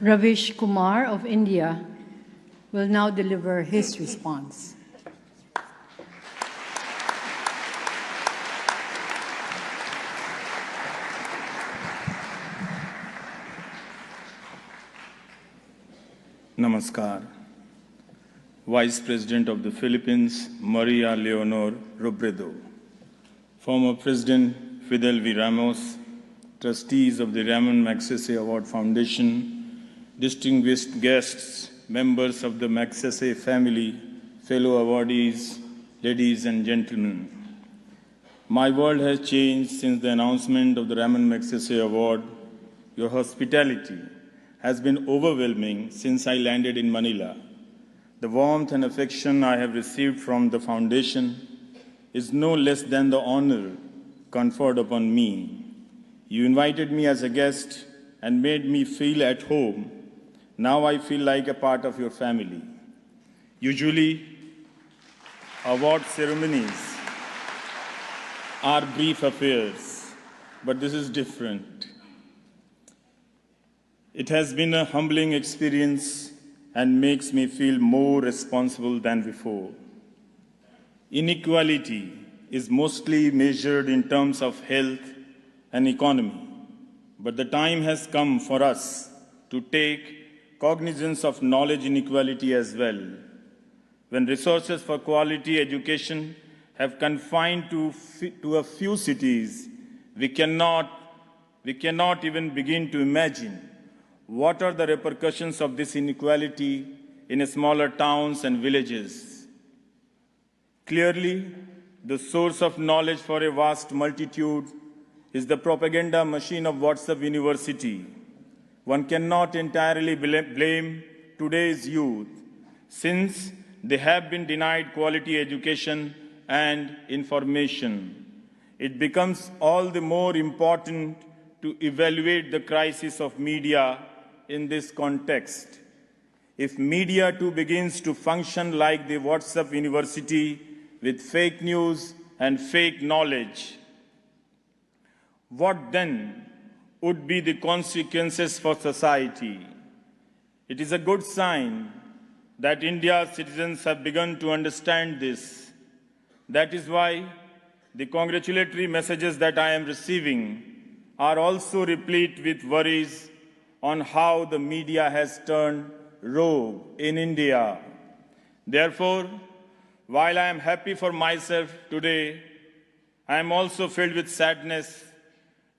Ravish Kumar of India will now deliver his response. Namaskar. Vice President of the Philippines, Maria Leonor Robredo. Former President Fidel V. Ramos, trustees of the Ramon Magsaysay Award Foundation, distinguished guests, members of the Magsaysay family, fellow awardees, ladies and gentlemen. My world has changed since the announcement of the Ramon Magsaysay Award. Your hospitality has been overwhelming since I landed in Manila. The warmth and affection I have received from the foundation is no less than the honor conferred upon me. You invited me as a guest and made me feel at home. Now I feel like a part of your family. Usually, award ceremonies are brief affairs, but this is different. It has been a humbling experience and makes me feel more responsible than before. Inequality is mostly measured in terms of health and economy, but the time has come for us to take cognizance of knowledge inequality as well. When resources for quality education have confined to a few cities, we cannot even begin to imagine what are the repercussions of this inequality in smaller towns and villages. Clearly, the source of knowledge for a vast multitude is the propaganda machine of WhatsApp University. One cannot entirely blame today's youth, since they have been denied quality education and information. It becomes all the more important to evaluate the crisis of media in this context. If media too begins to function like the WhatsApp University with fake news and fake knowledge, what then would be the consequences for society? It is a good sign that India's citizens have begun to understand this. That is why the congratulatory messages that I am receiving are also replete with worries on how the media has turned rogue in India. Therefore, while I am happy for myself today, I am also filled with sadness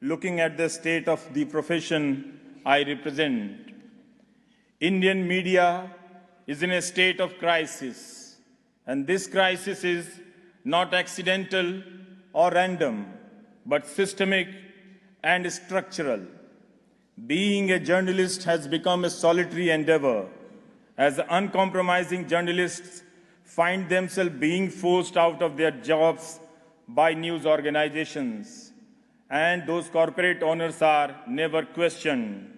looking at the state of the profession I represent. Indian media is in a state of crisis, and this crisis is not accidental or random, but systemic and structural. Being a journalist has become a solitary endeavor, as uncompromising journalists find themselves being forced out of their jobs by news organizations, and those corporate owners are never questioned.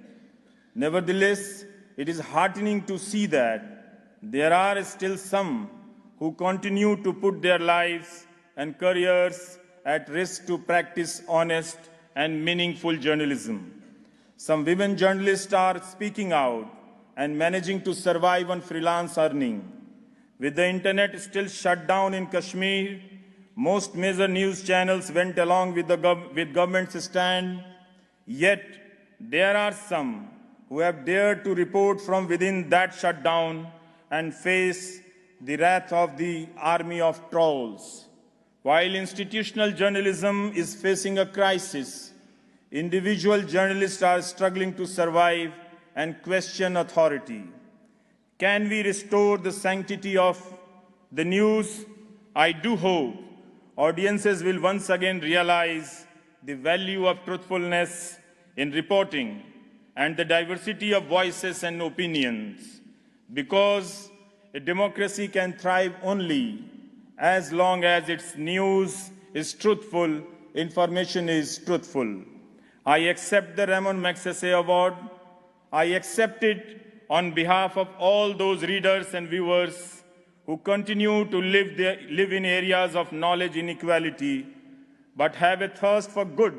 Nevertheless, it is heartening to see that there are still some who continue to put their lives and careers at risk to practice honest and meaningful journalism. Some women journalists are speaking out and managing to survive on freelance earning. With the internet still shut down in Kashmir, most major news channels went along with government's stand. Yet, there are some who have dared to report from within that shutdown and face the wrath of the army of trolls. While institutional journalism is facing a crisis, individual journalists are struggling to survive and question authority. Can we restore the sanctity of the news? I do hope audiences will once again realize the value of truthfulness in reporting and the diversity of voices and opinions, because a democracy can thrive only as long as its news is truthful, information is truthful. I accept the Ramon Magsaysay Award. I accept it on behalf of all those readers and viewers who continue to live in areas of knowledge inequality, but have a thirst for good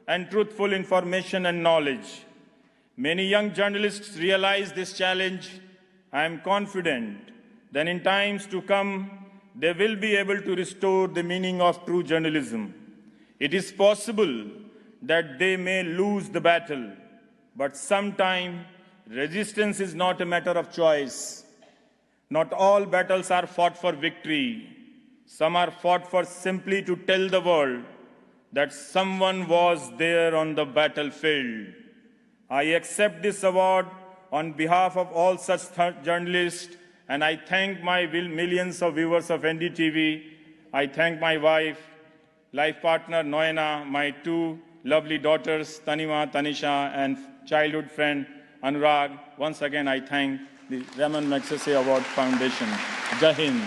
and truthful information and knowledge. Many young journalists realize this challenge. I am confident that in times to come, they will be able to restore the meaning of true journalism. It is possible that they may lose the battle, but sometimes resistance is not a matter of choice. Not all battles are fought for victory. Some are fought for simply to tell the world that someone was there on the battlefield. I accept this award on behalf of all such journalists, and I thank my millions of viewers of NDTV. I thank my wife, life partner Noena, my two lovely daughters, Tanima, Tanisha, and childhood friend Anurag. Once again, I thank the Ramon Magsaysay Award Foundation. Jai Hind.